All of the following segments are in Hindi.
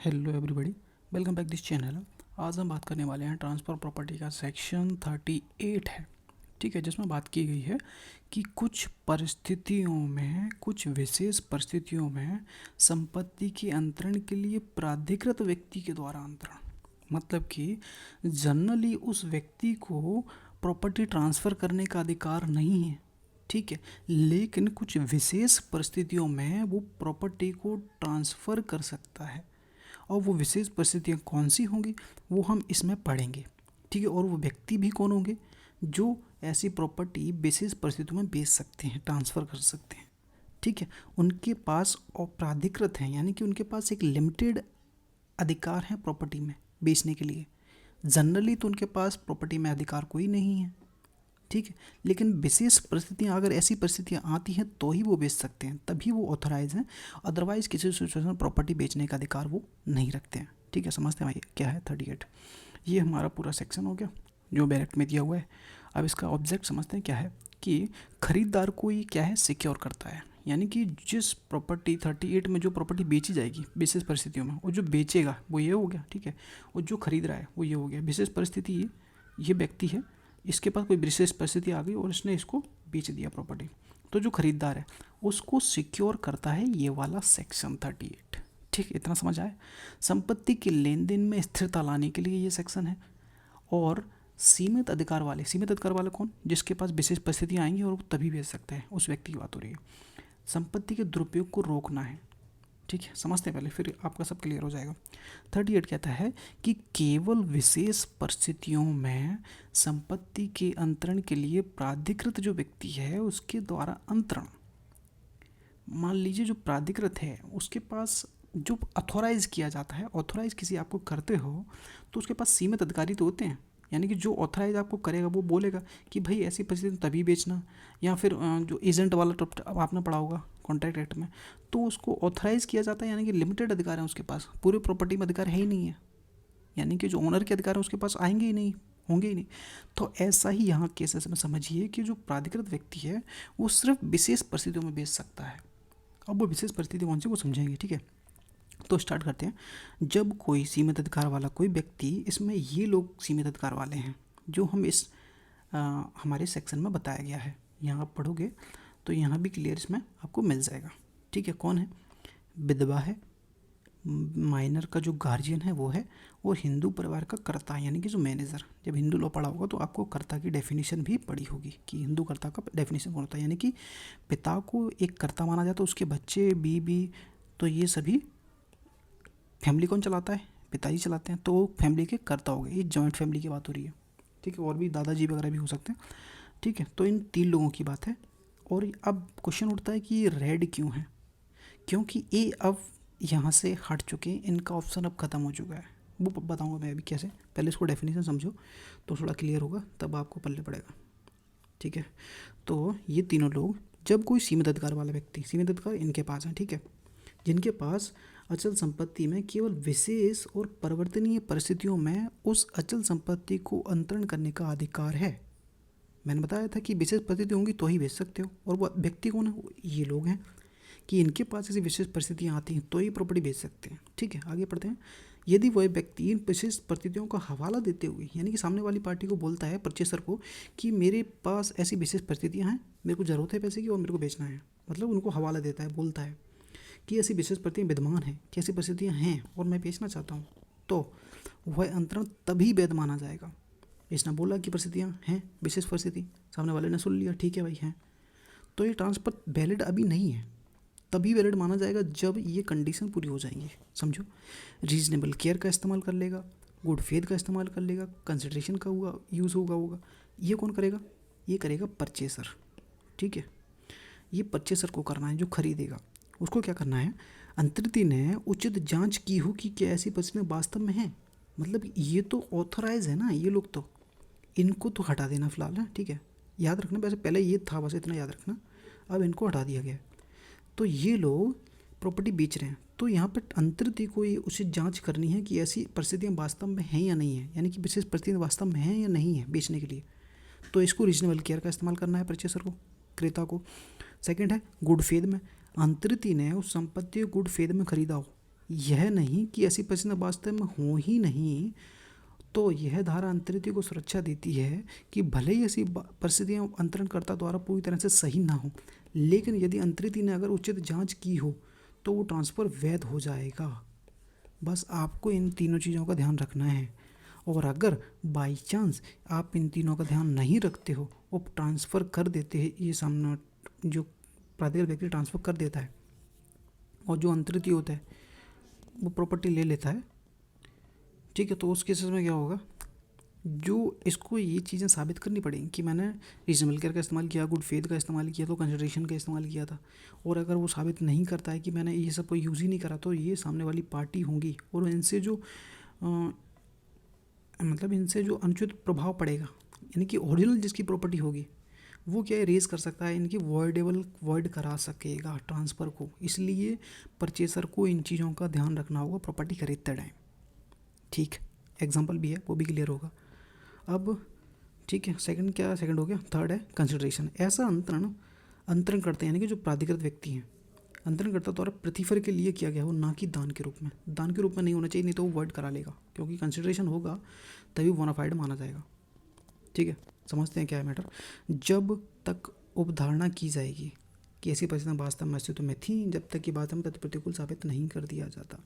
Hello everybody, welcome back this channel. आज हम बात करने वाले हैं ट्रांसफ़र प्रॉपर्टी का सेक्शन 38 है। ठीक है, जिसमें बात की गई है कि कुछ परिस्थितियों में, कुछ विशेष परिस्थितियों में संपत्ति के अंतरण के लिए प्राधिकृत व्यक्ति के द्वारा अंतरण, मतलब कि जनरली उस व्यक्ति को प्रॉपर्टी ट्रांसफ़र करने का अधिकार नहीं है। ठीक है, लेकिन कुछ विशेष परिस्थितियों में वो प्रॉपर्टी को ट्रांसफ़र कर सकता है, और वो विशेष परिस्थितियाँ कौन सी होंगी वो हम इसमें पढ़ेंगे। ठीक है, और वो व्यक्ति भी कौन होंगे जो ऐसी प्रॉपर्टी विशेष परिस्थितियों में बेच सकते हैं, ट्रांसफ़र कर सकते हैं। ठीक है, उनके पास प्राधिकृत हैं, यानी कि उनके पास एक लिमिटेड अधिकार है प्रॉपर्टी में बेचने के लिए। जनरली तो उनके पास प्रॉपर्टी में अधिकार कोई नहीं है। ठीक है, लेकिन विशेष परिस्थितियाँ, अगर ऐसी परिस्थितियाँ आती हैं तो ही वो बेच सकते हैं, तभी वो ऑथराइज हैं। अदरवाइज़ किसी सिचुएशन में प्रॉपर्टी बेचने का अधिकार वो नहीं रखते हैं। ठीक है, समझते हैं भाई क्या है 38। ये हमारा पूरा सेक्शन हो गया जो बैरेक्ट में दिया हुआ है। अब इसका ऑब्जेक्ट समझते हैं क्या है कि खरीदार को ये क्या है, सिक्योर करता है। यानी कि जिस प्रॉपर्टी 38 में जो प्रॉपर्टी बेची जाएगी विशेष परिस्थितियों में, वो जो बेचेगा वो ये हो गया। ठीक है, और जो खरीद रहा है वो ये हो गया। विशेष परिस्थिति ये व्यक्ति है, इसके पास कोई विशेष परिस्थिति आ गई और इसने इसको बेच दिया प्रॉपर्टी, तो जो खरीदार है उसको सिक्योर करता है ये वाला सेक्शन 38। ठीक, इतना समझ आए। संपत्ति के लेन देन में स्थिरता लाने के लिए ये सेक्शन है। और सीमित अधिकार वाले कौन, जिसके पास विशेष परिस्थितियाँ आएंगी और वो तभी बेच सकते हैं, उस व्यक्ति की बात हो रही है। संपत्ति के दुरुपयोग को रोकना है। ठीक है, समझते हैं पहले, फिर आपका सब क्लियर हो जाएगा। 38 कहता है कि केवल विशेष परिस्थितियों में संपत्ति के अंतरण के लिए प्राधिकृत जो व्यक्ति है उसके द्वारा अंतरण। मान लीजिए जो प्राधिकृत है उसके पास जो अथॉराइज किया जाता है, ऑथोराइज किसी आपको करते हो तो उसके पास सीमित अधिकारी तो होते हैं। यानी कि जो ऑथराइज आपको करेगा वो बोलेगा कि भाई ऐसी परिस्थिति तभी बेचना, या फिर जो एजेंट वाला अब आपने पढ़ा होगा कॉन्ट्रैक्ट एक्ट में, तो उसको ऑथराइज किया जाता है। यानी कि लिमिटेड अधिकार है उसके पास, पूरे प्रॉपर्टी में अधिकार है ही नहीं है। यानी कि जो ओनर के अधिकार है उसके पास आएंगे ही नहीं, होंगे ही नहीं। तो ऐसा ही यहाँ केसेस में समझिए कि जो प्राधिकृत व्यक्ति है वो सिर्फ विशेष परिस्थितियों में बेच सकता है। अब वो विशेष परिस्थिति कौन सी वो समझेंगे। ठीक है, तो स्टार्ट करते हैं। जब कोई सीमित अधिकार वाला कोई व्यक्ति, इसमें ये लोग सीमित अधिकार वाले हैं जो हम इस हमारे सेक्शन में बताया गया है। यहाँ आप पढ़ोगे तो यहाँ भी क्लियर इसमें आपको मिल जाएगा। ठीक है, कौन है, विधवा है, माइनर का जो गार्जियन है वो है, और हिंदू परिवार का कर्ता यानी कि जो मैनेजर। जब हिंदू लॉ पढ़ा होगा तो आपको कर्ता की डेफिनेशन भी पढ़ी होगी कि हिंदू कर्ता का डेफिनेशन कौन होता है। यानी कि पिता को एक कर्ता माना जाता है, उसके बच्चे बीबी, तो ये सभी फैमिली कौन चलाता है, पिताजी चलाते हैं, तो वो फैमिली के कर्ता हो गए। ये जॉइंट फैमिली की बात हो रही है। ठीक है, और भी दादाजी वगैरह भी हो सकते हैं। ठीक है, तो इन 3 लोगों की बात है। और अब क्वेश्चन उठता है कि ये रेड क्यों है, क्योंकि ए अब यहाँ से हट चुके हैं, इनका ऑप्शन अब ख़त्म हो चुका है। वो बताऊँगा मैं अभी कैसे, पहले इसको डेफिनेशन समझो तो थोड़ा क्लियर होगा, तब आपको पल्ले पड़ेगा। ठीक है, तो ये तीनों लोग, जब कोई सीमित अधिकार वाला व्यक्ति, सीमित अधिकार इनके पास है, ठीक है, जिनके पास अचल संपत्ति में केवल विशेष और परिवर्तनीय परिस्थितियों में उस अचल संपत्ति को अंतरण करने का अधिकार है। मैंने बताया था कि विशेष परिस्थिति होंगी तो ही बेच सकते हो, और वो व्यक्ति कौन है, ये लोग हैं कि इनके पास ऐसी विशेष परिस्थितियाँ आती हैं तो ही प्रॉपर्टी बेच सकते हैं। ठीक है, आगे पढ़ते हैं। यदि वह व्यक्ति इन विशेष परिस्थितियों का हवाला देते हुए, यानी कि सामने वाली पार्टी को बोलता है, परचेसर को, कि मेरे पास ऐसी विशेष परिस्थितियाँ हैं, मेरे को ज़रूरत है पैसे की और मेरे को बेचना है, मतलब उनको हवाला देता है, बोलता है कि ऐसी विशेष परिस्थितियाँ विद्यमान हैं, कि ऐसी परिस्थितियाँ हैं और मैं बेचना चाहता हूँ, तो वह अंतरण तभी वैध माना जाएगा। इसने बोला कि परिस्थितियाँ हैं, विशेष परिस्थिति, सामने वाले ने सुन लिया, ठीक है भाई हैं, तो ये ट्रांसफर वैलिड अभी नहीं है, तभी वैलिड माना जाएगा जब ये कंडीशन पूरी हो जाएंगी। समझो, रीजनेबल केयर का इस्तेमाल कर लेगा, गुड फेथ का इस्तेमाल कर लेगा, कंसिडरेशन का यूज़ होगा। ये कौन करेगा, ये करेगा परचेसर। ठीक है, ये परचेसर को करना है, जो खरीदेगा उसको क्या करना है, अंतरिति ने उचित जांच की हो कि क्या ऐसी परिस्थितियाँ वास्तव में हैं। मतलब ये तो ऑथराइज है ना, ये लोग तो, इनको तो हटा देना फिलहाल है। ठीक है, याद रखना, वैसे पहले ये था, बस इतना याद रखना, अब इनको हटा दिया गया। तो ये लोग प्रॉपर्टी बेच रहे हैं, तो यहाँ पर अंतरिति को ये उचित जांच करनी है कि ऐसी परिस्थितियाँ वास्तव में हैं या नहीं है, यानी कि विशेष परिस्थितियाँ वास्तव में हैं या नहीं है बेचने के लिए। तो इसको रीजनेबल केयर का इस्तेमाल करना है परचेसर को, क्रेता को। सेकंड है गुड फेथ में, अंतरिति ने उस संपत्ति को गुड फेथ में खरीदा हो, यह नहीं कि ऐसी परिस्थितियाँ वास्तव में हो ही नहीं, तो यह धारा अंतरित को सुरक्षा देती है कि भले ही ऐसी परिस्थितियाँ अंतरणकर्ता द्वारा पूरी तरह से सही ना हो, लेकिन यदि अंतरित ने अगर उचित जांच की हो तो वो ट्रांसफ़र वैध हो जाएगा। बस आपको इन तीनों चीज़ों का ध्यान रखना है, और अगर बाई चांस आप इन तीनों का ध्यान नहीं रखते हो और ट्रांसफ़र कर देते हैं, ये सामने जो प्राधिकृत व्यक्ति ट्रांसफ़र कर देता है और जो अंतरित होता है वो प्रॉपर्टी ले लेता है, ठीक है, तो उस केसेस में क्या होगा, जो इसको ये चीज़ें साबित करनी पड़ेंगी कि मैंने रीजनेबल केयर का इस्तेमाल किया, गुड फेथ का इस्तेमाल किया, तो कंसिडरेशन का इस्तेमाल किया था, और अगर वो साबित नहीं करता है कि मैंने ये सब कोई यूज़ ही नहीं करा, तो ये सामने वाली पार्टी होंगी और इनसे जो मतलब इनसे जो अनुचित प्रभाव पड़ेगा, यानी कि ओरिजिनल जिसकी प्रॉपर्टी होगी वो क्या है, रेज कर सकता है, इनकी वॉइड करा सकेगा ट्रांसफ़र को। इसलिए परचेसर को इन चीज़ों का ध्यान रखना होगा प्रॉपर्टी खरीदते टाइम। ठीक, एग्जांपल भी है, वो भी क्लियर होगा अब। ठीक है, सेकंड हो गया। थर्ड है कंसिडरेशन। ऐसा अंतरण करते हैं, यानी कि जो प्राधिकृत व्यक्ति हैं, अंतरणकर्ता द्वारा प्रतिफल के लिए किया गया हो, ना कि दान के रूप में। दान के रूप में नहीं होना चाहिए, नहीं तो वो वर्ड करा लेगा, क्योंकि कंसिडरेशन होगा तभी बोनाफाइड माना जाएगा। ठीक है, समझते हैं क्या है मैटर। जब तक उपधारणा की जाएगी कि ऐसी परिस्थितियाँ वास्तव में अस्तित्व में थी, जब तक कि बात हम तथ्य प्रतिकूल साबित नहीं कर दिया जाता।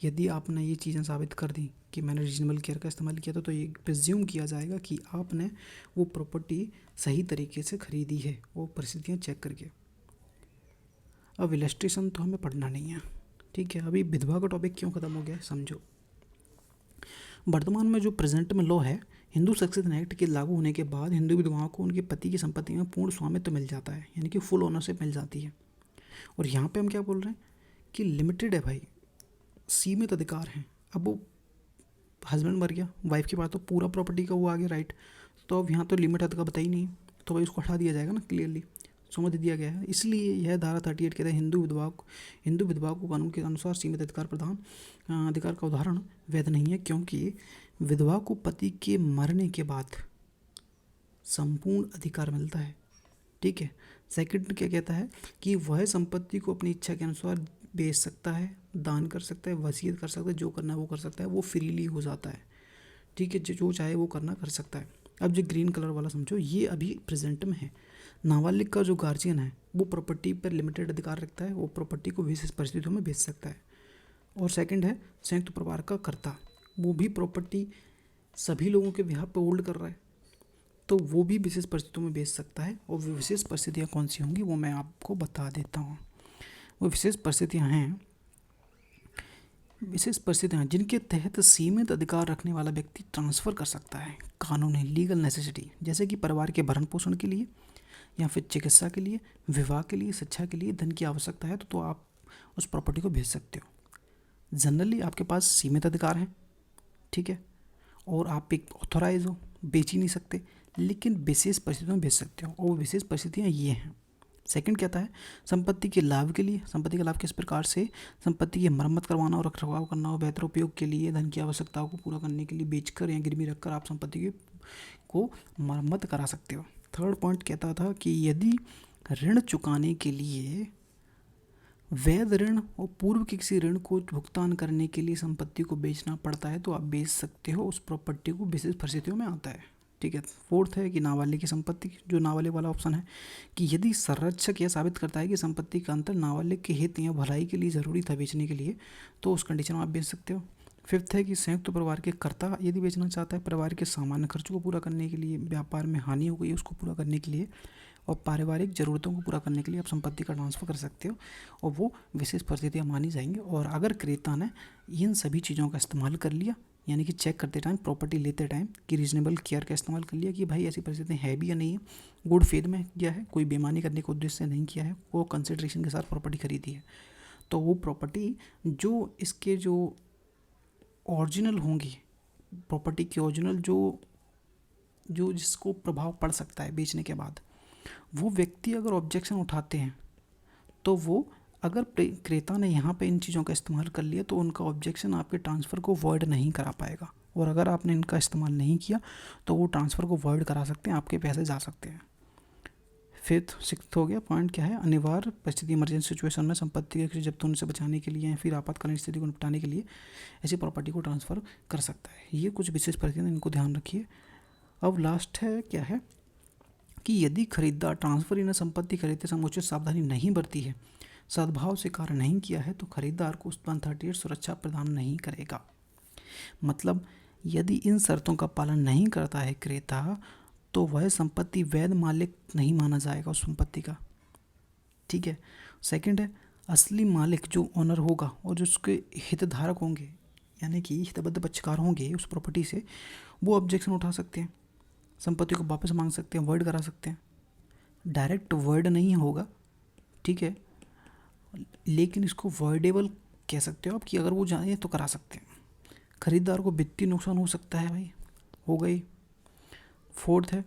यदि आपने ये चीज़ें साबित कर दी कि मैंने रीजनेबल केयर का इस्तेमाल किया था, तो ये प्रिज्यूम किया जाएगा कि आपने वो प्रॉपर्टी सही तरीके से खरीदी है, वो परिस्थितियाँ चेक करके। अब इलस्ट्रेशन तो हमें पढ़ना नहीं है, ठीक है। अभी विधवा का टॉपिक क्यों ख़त्म हो गया है समझो। वर्तमान में जो प्रेजेंट में लॉ है, हिंदू सक्सेशन एक्ट के लागू होने के बाद हिंदू विधवाओं को उनके पति की संपत्ति में पूर्ण स्वामित्व मिल जाता है, यानी कि फुल ओनरशिप मिल जाती है। और यहाँ पे हम क्या बोल रहे हैं कि लिमिटेड है भाई, सीमित अधिकार हैं। अब वो हस्बैंड मर गया, वाइफ के पास तो पूरा प्रॉपर्टी का वो आ गया राइट, तो अब यहाँ तो लिमिट हद का बता ही नहीं, तो भाई उसको हटा दिया जाएगा ना, क्लियरली समझ दिया गया है। इसलिए यह धारा 38 कहता है हिंदू विधवा को कानून के अनुसार सीमित अधिकार का उदाहरण वैध नहीं है, क्योंकि विधवा को पति के मरने के बाद संपूर्ण अधिकार मिलता है। ठीक है, सेकंड क्या कहता है कि वह संपत्ति को अपनी इच्छा के अनुसार बेच सकता है, दान कर सकता है, वसीयत कर सकता है, जो करना है वो कर सकता है, वो फ्रीली हो जाता है। ठीक है, जो चाहे वो करना कर सकता है। अब जो ग्रीन कलर वाला समझो, ये अभी प्रेजेंट में है। नाबालिग का जो गार्जियन है वो प्रॉपर्टी पर लिमिटेड अधिकार रखता है, वो प्रॉपर्टी को विशेष परिस्थितियों में बेच सकता है। और सेकंड है संयुक्त परिवार का कर्ता, वो भी प्रॉपर्टी सभी लोगों के बिहाफ पे होल्ड कर रहा है, तो वो भी विशेष परिस्थितियों में बेच सकता है। और वो विशेष परिस्थितियाँ कौन सी होंगी वो मैं आपको बता देता हूँ। वो विशेष परिस्थितियाँ हैं, जिनके तहत सीमित अधिकार रखने वाला व्यक्ति ट्रांसफ़र कर सकता है कानूनी लीगल नेसेसिटी, जैसे कि परिवार के भरण पोषण के लिए या फिर चिकित्सा के लिए, विवाह के लिए, शिक्षा के लिए धन की आवश्यकता है, तो आप उस प्रॉपर्टी को बेच सकते हो। जनरली आपके पास सीमित अधिकार हैं, ठीक है, और आप एक ऑथोराइज हो, बेच ही नहीं सकते, लेकिन विशेष परिस्थितियों में बेच सकते हो, और वो विशेष परिस्थितियाँ ये हैं। सेकंड कहता है संपत्ति के लाभ के लिए। संपत्ति का लाभ किस प्रकार से, संपत्ति की मरम्मत करवाना और रखरखाव करना और बेहतर उपयोग के लिए, धन की आवश्यकताओं को पूरा करने के लिए बेचकर या गिरवी रखकर आप संपत्ति को मरम्मत करा सकते हो। थर्ड पॉइंट कहता था कि यदि ऋण चुकाने के लिए वैध ऋण और पूर्व के किसी ऋण को भुगतान करने के लिए संपत्ति को बेचना पड़ता है, तो आप बेच सकते हो, उस प्रॉपर्टी को विशेष परिस्थितियों में आता है। ठीक है, फोर्थ है कि नाबालिग की संपत्ति, जो नाबालिग वाला ऑप्शन है कि यदि संरक्षक यह साबित करता है कि संपत्ति का अंतर नाबालिग के हित या भलाई के लिए ज़रूरी था बेचने के लिए, तो उस कंडीशन में आप बेच सकते हो। फिफ्थ है कि संयुक्त परिवार के कर्ता यदि बेचना चाहता है परिवार के सामान्य खर्चों को पूरा करने के लिए, व्यापार में हानि हो गई उसको पूरा करने के लिए, और पारिवारिक ज़रूरतों को पूरा करने के लिए आप संपत्ति का ट्रांसफ़र कर सकते हो, और वो विशेष परिस्थितियाँ मानी जाएंगी। और अगर क्रेता ने इन सभी चीज़ों का इस्तेमाल कर लिया, यानी कि चेक करते टाइम, प्रॉपर्टी लेते टाइम कि रीजनेबल केयर का इस्तेमाल कर लिया कि भाई ऐसी परिस्थितियाँ है भी या नहीं है, गुड फेथ में किया है, कोई बेईमानी करने के उद्देश्य से नहीं किया है, वो कंसिडरेशन के साथ प्रॉपर्टी खरीदी है, तो वो प्रॉपर्टी जो इसके जो ओरिजिनल होंगी, प्रॉपर्टी की ओरिजिनल जो जिसको प्रभाव पड़ सकता है बेचने के बाद, वो व्यक्ति अगर ऑब्जेक्शन उठाते हैं, तो वो अगर क्रेता ने यहाँ पे इन चीज़ों का इस्तेमाल कर लिया, तो उनका ऑब्जेक्शन आपके ट्रांसफ़र को वॉइड नहीं करा पाएगा, और अगर आपने इनका इस्तेमाल नहीं किया तो वो ट्रांसफ़र को वॉइड करा सकते हैं, आपके पैसे जा सकते हैं। फिफ्थ सिक्स्थ हो गया पॉइंट क्या है, अनिवार्य परिस्थिति इमरजेंसी सिचुएशन में संपत्ति के जब्त होने से बचाने के लिए या फिर आपातकालीन स्थिति को निपटाने के लिए ऐसी प्रॉपर्टी को ट्रांसफ़र कर सकता है। ये कुछ विशेष परिस्थितियाँ, इनको ध्यान रखिए। अब लास्ट है क्या है कि यदि खरीदार ट्रांसफर इन संपत्ति खरीदते समय उचित सावधानी नहीं बरती है, सद्भाव से कार्य नहीं किया है, तो खरीदार को उस 138 सुरक्षा प्रदान नहीं करेगा। मतलब यदि इन शर्तों का पालन नहीं करता है क्रेता, तो वह संपत्ति वैध मालिक नहीं माना जाएगा उस संपत्ति का। ठीक है। सेकंड है, असली मालिक जो ओनर होगा और जो उसके हितधारक होंगे, यानी कि हितबद्ध पक्षकार होंगे उस प्रॉपर्टी से, वो ऑब्जेक्शन उठा सकते हैं, संपत्ति को वापस मांग सकते हैं, वर्ड करा सकते हैं। डायरेक्ट वर्ड नहीं होगा, ठीक है, लेकिन इसको वर्डेबल कह सकते हो आप कि अगर वो जाए तो करा सकते हैं। खरीदार को वित्तीय नुकसान हो सकता है भाई, हो गई। फोर्थ है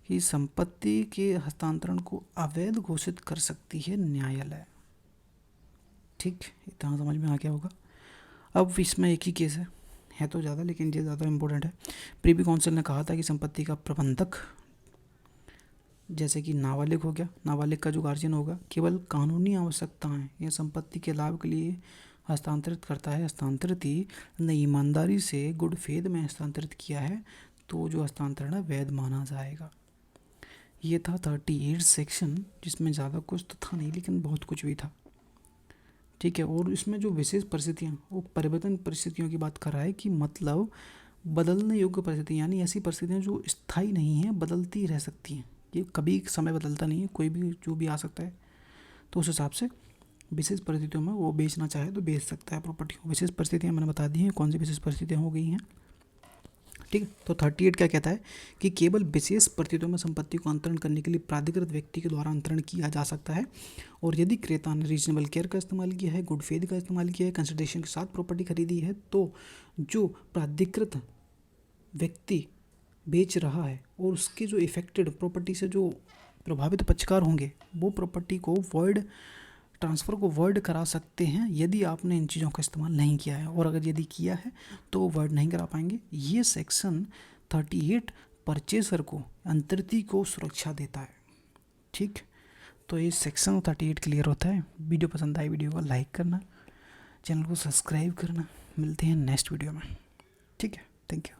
कि संपत्ति के हस्तांतरण को अवैध घोषित कर सकती है न्यायालय। ठीक, इतना समझ में आ गया होगा। अब इसमें एक ही केस है तो ज़्यादा, लेकिन ये ज़्यादा इम्पोर्टेंट है। प्रीवी काउंसिल ने कहा था कि संपत्ति का प्रबंधक, जैसे कि नाबालिग हो गया, नाबालिग का जो गार्जियन होगा, केवल कानूनी आवश्यकताएं या संपत्ति के लाभ के लिए हस्तांतरित करता है, हस्तांतरित ने ईमानदारी से गुड फेथ में हस्तांतरित किया है, तो जो हस्तांतरण है वैध माना जाएगा। ये था 38 सेक्शन, जिसमें ज़्यादा कुछ तो था नहीं, लेकिन बहुत कुछ भी था। ठीक है। और इसमें जो विशेष परिस्थितियाँ, वो परिवर्तन परिस्थितियों की बात कर रहा है कि मतलब बदलने योग्य परिस्थितियाँ, यानी ऐसी परिस्थितियाँ जो स्थायी नहीं हैं, बदलती रह सकती हैं। ये कभी समय बदलता नहीं है, कोई भी जो भी आ सकता है। तो उस हिसाब से विशेष परिस्थितियों में वो बेचना चाहे तो बेच सकता है प्रॉपर्टी को। विशेष परिस्थितियाँ मैंने बता दी हैं कौन सी विशेष परिस्थितियाँ हो गई हैं। ठीक है। तो 38 क्या कहता है कि केवल विशेष परिस्थितियों में संपत्ति को अंतरण करने के लिए प्राधिकृत व्यक्ति के द्वारा अंतरण किया जा सकता है, और यदि क्रेता ने रीजनेबल केयर का इस्तेमाल किया है, गुड फेथ का इस्तेमाल किया है, कंसिडरेशन के साथ प्रॉपर्टी खरीदी है, तो जो प्राधिकृत व्यक्ति बेच रहा है और उसके जो इफेक्टेड प्रॉपर्टी से जो प्रभावित पक्षकार होंगे, वो प्रॉपर्टी को वर्ड ट्रांसफ़र को वर्ड करा सकते हैं यदि आपने इन चीज़ों का इस्तेमाल नहीं किया है, और अगर यदि किया है तो वो वर्ड नहीं करा पाएंगे। ये सेक्शन 38 परचेसर को, अंतरिती को सुरक्षा देता है। ठीक, तो ये सेक्शन 38 क्लियर होता है। वीडियो पसंद आई, वीडियो को लाइक करना, चैनल को सब्सक्राइब करना। मिलते हैं नेक्स्ट वीडियो में। ठीक है, थैंक यू।